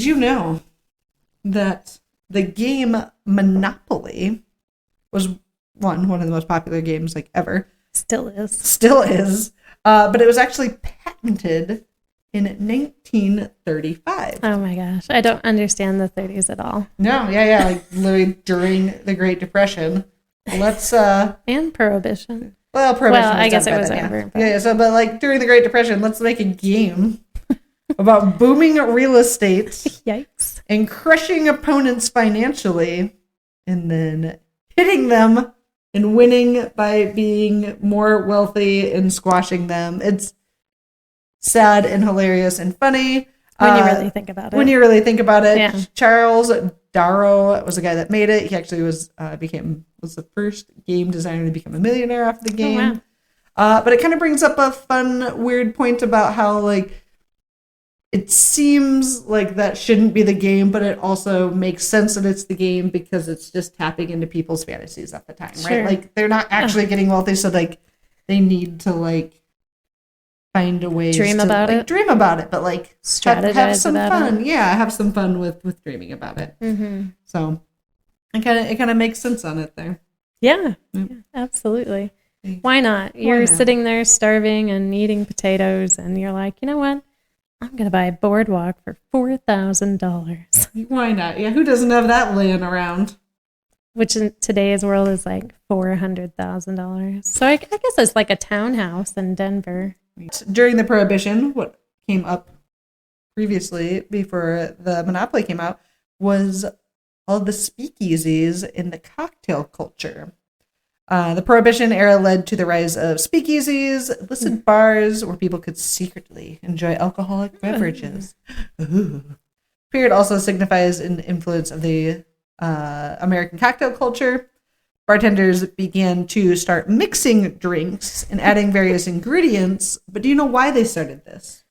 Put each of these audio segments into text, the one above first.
did you know that the game Monopoly was one of the most popular games like ever? Still is. But it was actually patented in 1935. Oh my gosh. I don't understand the 30s at all. No, yeah, like literally during the Great Depression. Let's and Prohibition. Well, Prohibition. Well, I guess it was then, over. Yeah. So, but like during the Great Depression, let's make a game about booming real estate. Yikes. And crushing opponents financially, and then hitting them and winning by being more wealthy and squashing them. It's sad and hilarious and funny. When you really think about it. Yeah. Charles Darrow was the guy that made it. He actually was the first game designer to become a millionaire after the game. Oh, wow. But it kind of brings up a fun, weird point about how, like, it seems like that shouldn't be the game, but it also makes sense that it's the game because it's just tapping into people's fantasies at the time, sure. right? Like, they're not actually getting wealthy, so, like, they need to, like, find a way dream about it, but, like, strategize have some about fun. it. Yeah, have some fun with dreaming about it. Mm-hmm. So, it kind of makes sense on it there. Yeah, absolutely. Why not? You're sitting there starving and eating potatoes, and you're like, you know what? I'm going to buy a boardwalk for $4,000. Why not? Yeah, who doesn't have that laying around? Which in today's world is like $400,000. So I guess it's like a townhouse in Denver. During the Prohibition, what came up previously before the Monopoly came out was all the speakeasies in the cocktail culture. The Prohibition era led to the rise of speakeasies, illicit bars where people could secretly enjoy alcoholic beverages. Ooh. Period also signifies an influence of the American cocktail culture. Bartenders began to start mixing drinks and adding various ingredients. But do you know why they started this?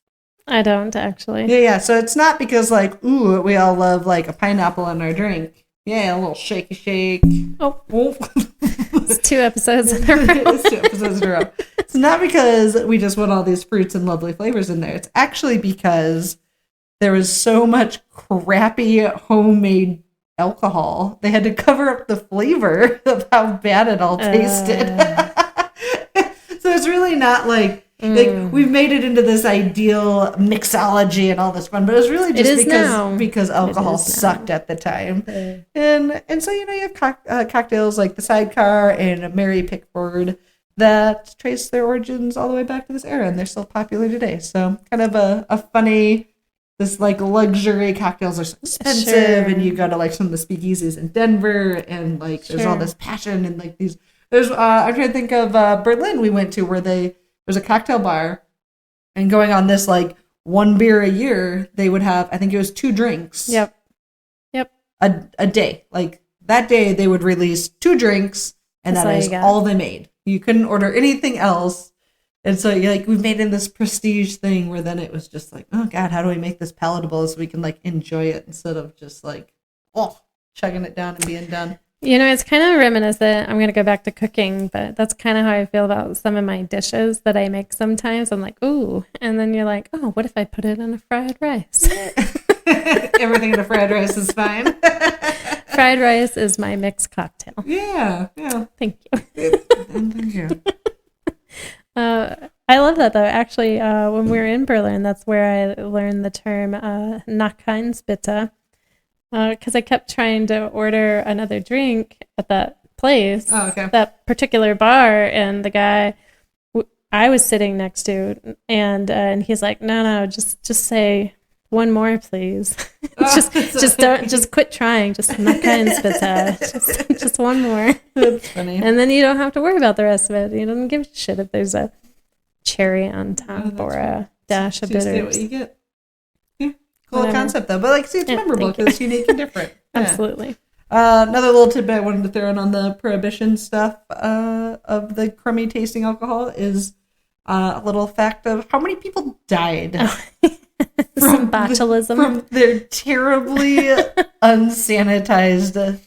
I don't, actually. Yeah. So it's not because, like, ooh, we all love, like, a pineapple in our drink. Yeah, a little shaky shake. Oh. It's 2 episodes in a row. It's 2 episodes in a row. It's not because we just want all these fruits and lovely flavors in there. It's actually because there was so much crappy homemade alcohol. They had to cover up the flavor of how bad it all tasted. So it's really not like we've made it into this ideal mixology and all this fun, but it was really just because alcohol sucked at the time. And so, you know, you have cocktails like the Sidecar and Mary Pickford that trace their origins all the way back to this era, and they're still popular today. So kind of a funny, this like luxury cocktails are so expensive, and you go to like some of the speakeasies in Denver, and like there's all this passion and like these. There's I'm trying to think of Berlin we went to where there's a cocktail bar, and going on this like 1 beer a year, they would have, I think it was 2 drinks. Yep. A day. Like that day they would release 2 drinks, and that is all they made. You couldn't order anything else. And so like we've made it this prestige thing where then it was just like, oh God, how do we make this palatable so we can like enjoy it instead of just like chugging it down and being done. You know, it's kind of reminiscent. I'm going to go back to cooking, but that's kind of how I feel about some of my dishes that I make sometimes. I'm like, ooh. And then you're like, oh, what if I put it in a fried rice? Everything in a fried rice is fine. Fried rice is my mixed cocktail. Yeah. Thank you. Thank you. I love that, though. Actually, when we were in Berlin, that's where I learned the term Nacheinspitta. Because I kept trying to order another drink at that place, that particular bar, and the guy I was sitting next to, and he's like, no, just say one more, please. just quit trying. Just Nacheinspitta. just one more. That's funny. And then you don't have to worry about the rest of it. You don't give a shit if there's a cherry on top or a dash of bitters. Just what you get. Cool concept though, but like, see, it's memorable because it's unique and different. Absolutely. Another little tidbit I wanted to throw in on the Prohibition stuff of the crummy tasting alcohol is a little fact of how many people died from botulism from their terribly unsanitized,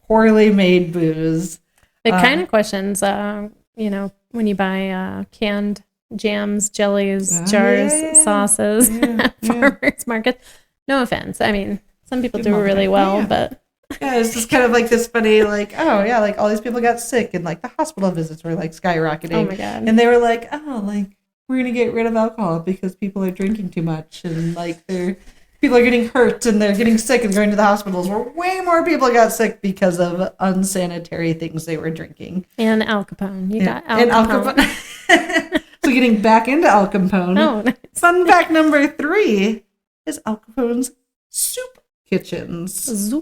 poorly made booze. It kind of questions, when you buy canned jams, jellies, jars, sauces at farmers market. No offense. I mean, some people Good do really well, yeah. but yeah, it's just kind of like this funny, like, oh yeah, like all these people got sick and like the hospital visits were like skyrocketing. oh my God. And they were like, oh, like we're gonna get rid of alcohol because people are drinking too much and like people are getting hurt and they're getting sick and going to the hospitals. Where way more people got sick because of unsanitary things they were drinking. And Al Capone. You got Al and Capone. Al Capone. So getting back into Al Capone. Oh, nice. Fun fact number 3 is Al Capone's soup kitchens.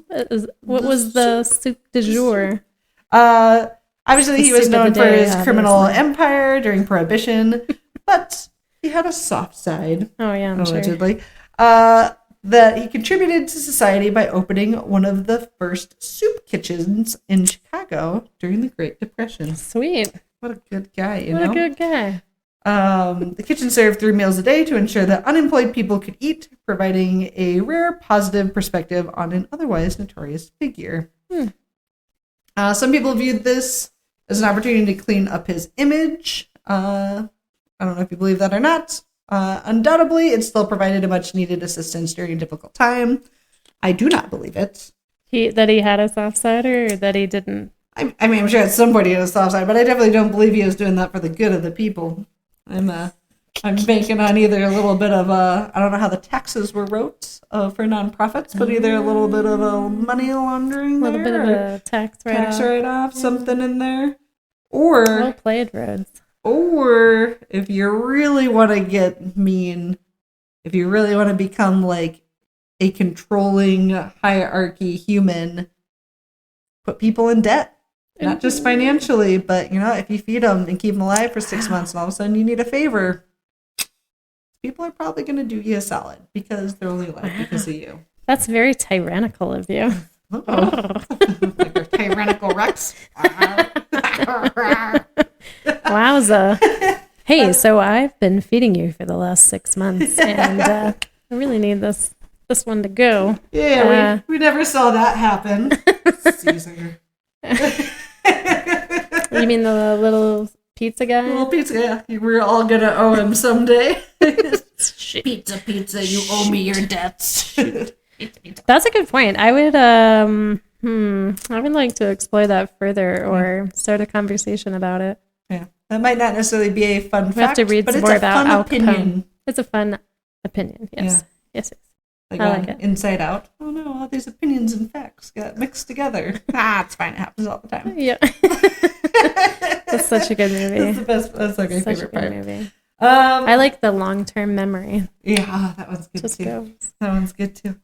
What was the soup du jour? Obviously, he was known for his criminal obviously. empire during Prohibition, but he had a soft side, Oh, yeah, I'm sure. allegedly, that he contributed to society by opening one of the first soup kitchens in Chicago during the Great Depression. Sweet. What a good guy, you What know? a good guy. The kitchen served 3 meals a day to ensure that unemployed people could eat, providing a rare positive perspective on an otherwise notorious figure. Some people viewed this as an opportunity to clean up his image. I don't know if you believe that or not. Undoubtedly, it still provided a much-needed assistance during a difficult time. I do not believe it. That he had a soft side or that he didn't? I mean, I'm sure at some point he had a soft side, but I definitely don't believe he was doing that for the good of the people. I'm banking on either a little bit of I don't know how the taxes were wrote for nonprofits, but either a little bit of a money laundering, A little bit of a tax write-off, something in there, or well played, Rhodes. Or if you really want to get mean, if you really want to become like a controlling hierarchy human, put people in debt. Not just financially, but, you know, if you feed them and keep them alive for 6 months and all of a sudden you need a favor, people are probably going to do you a solid because they're only alive because of you. That's very tyrannical of you. Like a tyrannical Rex. Wowza. Hey, so I've been feeding you for the last 6 months, and I really need this one to go. Yeah, we never saw that happen. Caesar. You mean the little pizza guy? Little pizza, yeah. We're all gonna owe him someday. Pizza, you owe me your debts. Pizza. That's a good point. I would like to explore that further or start a conversation about it. Yeah, that might not necessarily be a fun fact, We have to read but some it's more a about fun Al opinion. Capone. It's a fun opinion. Yes. Yeah. Yes. Like, I like it. Inside Out. Oh no, all these opinions and facts got mixed together. It's fine. It happens all the time. Yeah. That's such a good movie. That's the best. That's like my Such favorite a good part. movie. I I like the long-term memory. Yeah, that one's good Just too. goes. That one's good too.